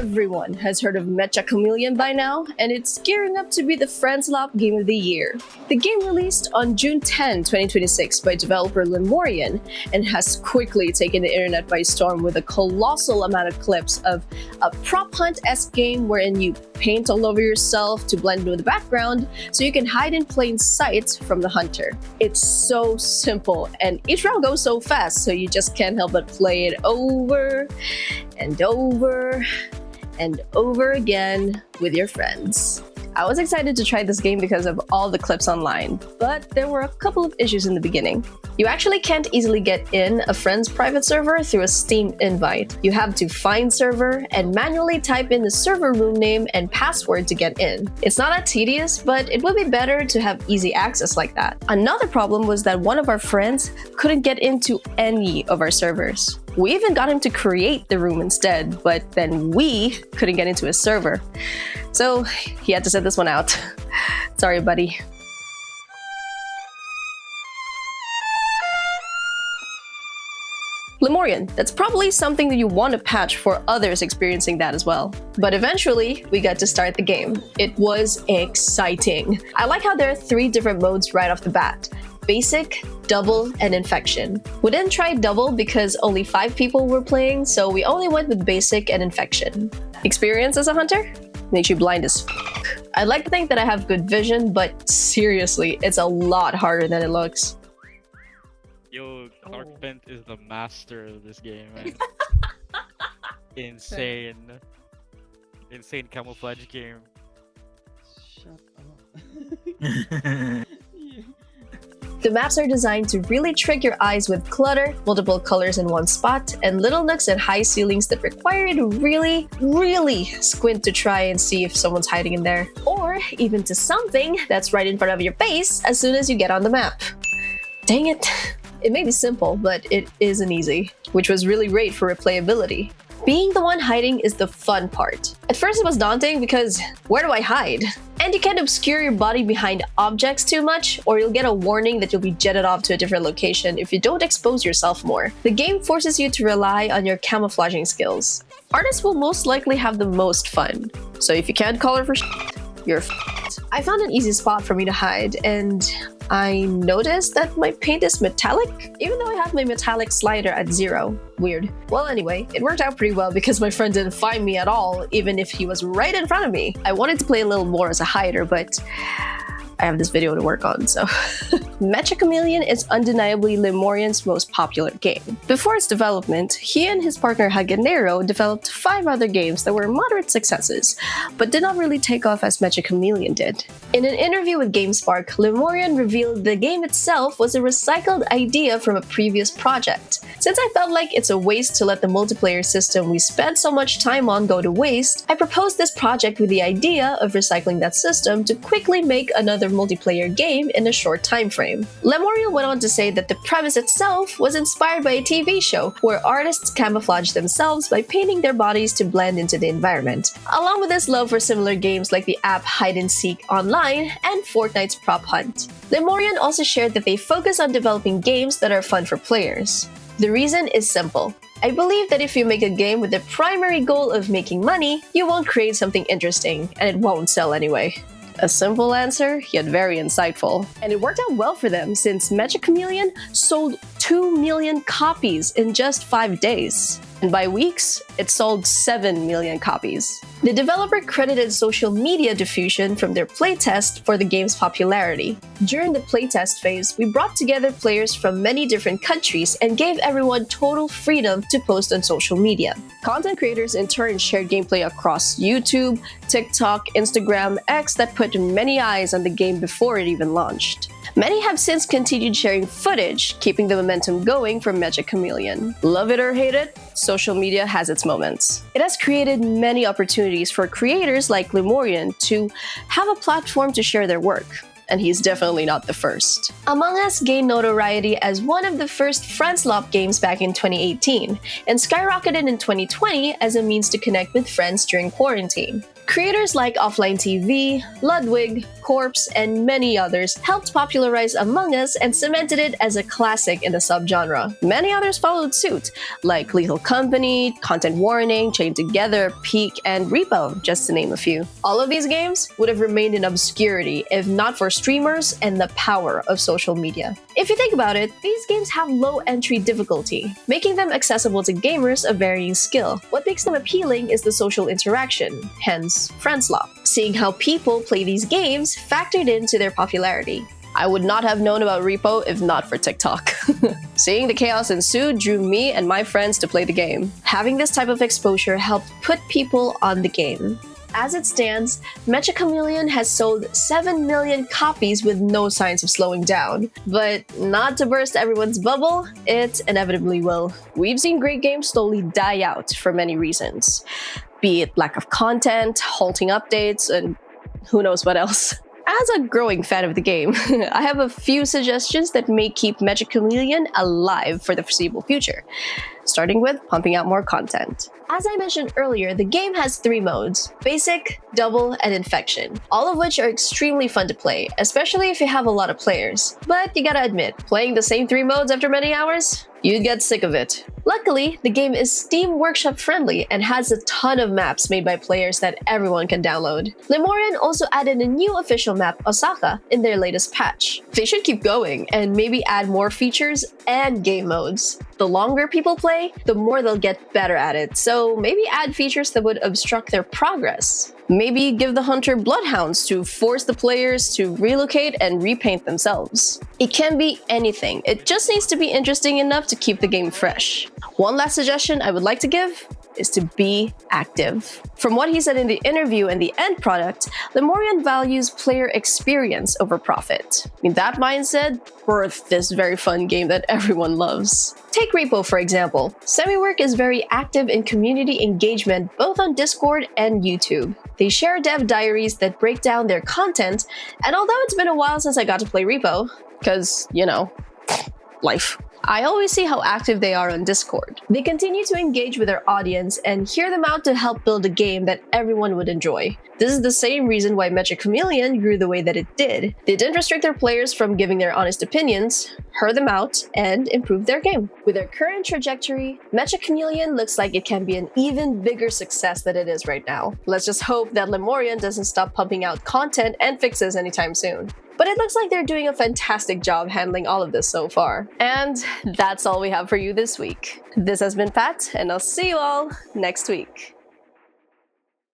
Everyone has heard of Meccha Chameleon by now, and it's gearing up to be the friendslop game of the year. The game released on June 10, 2026 by developer Lemorion and has quickly taken the internet by storm with a colossal amount of clips of a prop hunt-esque game wherein you paint all over yourself to blend with the background so you can hide in plain sight from the hunter. It's so simple, and each round goes so fast so you just can't help but play it over and over and over again with your friends. I was excited to try this game because of all the clips online, but there were a couple of issues in the beginning. You actually can't easily get in a friend's private server through a Steam invite. You have to find server and manually type in the server room name and password to get in. It's not that tedious, but it would be better to have easy access like that. Another problem was that one of our friends couldn't get into any of our servers. We even got him to create the room instead, but then we couldn't get into his server. So he had to sit this one out. Sorry, buddy. Lemorion, that's probably something that you want to patch for others experiencing that as well. But eventually, we got to start the game. It was exciting. I like how there are 3 different modes right off the bat: basic, double, and infection. We didn't try double because only 5 people were playing, so we only went with basic and infection. Experience as a hunter? Makes you blind as f***. I'd like to think that I have good vision, but seriously, it's a lot harder than it looks. Yo, Carpent is the master of this game, man. Insane. Insane camouflage game. Shut up. The maps are designed to really trick your eyes with clutter, multiple colors in one spot, and little nooks and high ceilings that require you to really squint to try and see if someone's hiding in there. Or even to something that's right in front of your face as soon as you get on the map. Dang it. It may be simple, but it isn't easy, which was really great for replayability. Being the one hiding is the fun part. At first it was daunting because where do I hide? And you can't obscure your body behind objects too much, or you'll get a warning that you'll be jetted off to a different location if you don't expose yourself more. The game forces you to rely on your camouflaging skills. Artists will most likely have the most fun, so if you can't color for you're f***ed. I found an easy spot for me to hide, and I noticed that my paint is metallic, even though I have my metallic slider at 0. Weird. Well, anyway, it worked out pretty well because my friend didn't find me at all, even if he was right in front of me. I wanted to play a little more as a hider, but I have this video to work on, so... Meccha Chameleon is undeniably Lemorion's most popular game. Before its development, he and his partner Haganero developed 5 other games that were moderate successes, but did not really take off as Meccha Chameleon did. In an interview with GameSpark, Lemorion revealed the game itself was a recycled idea from a previous project. Since I felt like it's a waste to let the multiplayer system we spent so much time on go to waste, I proposed this project with the idea of recycling that system to quickly make another multiplayer game in a short time frame. Lemorion went on to say that the premise itself was inspired by a TV show where artists camouflage themselves by painting their bodies to blend into the environment, along with his love for similar games like the app Hide and Seek Online and Fortnite's Prop Hunt. Lemorion also shared that they focus on developing games that are fun for players. The reason is simple. I believe that if you make a game with the primary goal of making money, you won't create something interesting, and it won't sell anyway. A simple answer, yet very insightful. And it worked out well for them since Meccha Chameleon sold 2 million copies in just 5 days. And by weeks, it sold 7 million copies. The developer credited social media diffusion from their playtest for the game's popularity. During the playtest phase, we brought together players from many different countries and gave everyone total freedom to post on social media. Content creators in turn shared gameplay across YouTube, TikTok, Instagram, X that put many eyes on the game before it even launched. Many have since continued sharing footage, keeping the momentum going for Meccha Chameleon. Love it or hate it, social media has its moments. It has created many opportunities for creators like Lemorion to have a platform to share their work. and he's definitely not the first. Among Us gained notoriety as one of the first friendslop games back in 2018, and skyrocketed in 2020 as a means to connect with friends during quarantine. Creators like Offline TV, Ludwig, Corpse, and many others helped popularize Among Us and cemented it as a classic in the subgenre. Many others followed suit, like Lethal Company, Content Warning, Chained Together, Peak, and Repo, just to name a few. All of these games would have remained in obscurity if not for streamers and the power of social media. If you think about it, these games have low entry difficulty, making them accessible to gamers of varying skill. What makes them appealing is the social interaction, hence friendslop. Seeing how people play these games factored into their popularity. I would not have known about Repo if not for TikTok. Seeing the chaos ensue drew me and my friends to play the game. Having this type of exposure helped put people on the game. As it stands, Meccha Chameleon has sold 7 million copies with no signs of slowing down. But not to burst everyone's bubble, it inevitably will. We've seen great games slowly die out for many reasons. Be it lack of content, halting updates, and who knows what else. As a growing fan of the game, I have a few suggestions that may keep Meccha Chameleon alive for the foreseeable future, starting with pumping out more content. As I mentioned earlier, the game has 3 modes: Basic, Double, and Infection, all of which are extremely fun to play, especially if you have a lot of players. But you gotta admit, playing the same 3 modes after many hours? You'd get sick of it. Luckily, the game is Steam Workshop friendly and has a ton of maps made by players that everyone can download. Lemorion also added a new official map, Osaka, in their latest patch. They should keep going and maybe add more features and game modes. The longer people play, the more they'll get better at it, so maybe add features that would obstruct their progress. Maybe give the hunter bloodhounds to force the players to relocate and repaint themselves. It can be anything, it just needs to be interesting enough to keep the game fresh. One last suggestion I would like to give is to be active. From what he said in the interview and the end product, Lemorion values player experience over profit. In that mindset, birthed this very fun game that everyone loves. Take Repo for example. Semiwork is very active in community engagement both on Discord and YouTube. They share dev diaries that break down their content, and although it's been a while since I got to play Repo, because, you know, life, I always see how active they are on Discord. They continue to engage with their audience and hear them out to help build a game that everyone would enjoy. This is the same reason why Meccha Chameleon grew the way that it did. They didn't restrict their players from giving their honest opinions, heard them out, and improved their game. With their current trajectory, Meccha Chameleon looks like it can be an even bigger success than it is right now. Let's just hope that Lemorion doesn't stop pumping out content and fixes anytime soon. But it looks like they're doing a fantastic job handling all of this so far. And that's all we have for you this week. This has been Pat, and I'll see you all next week.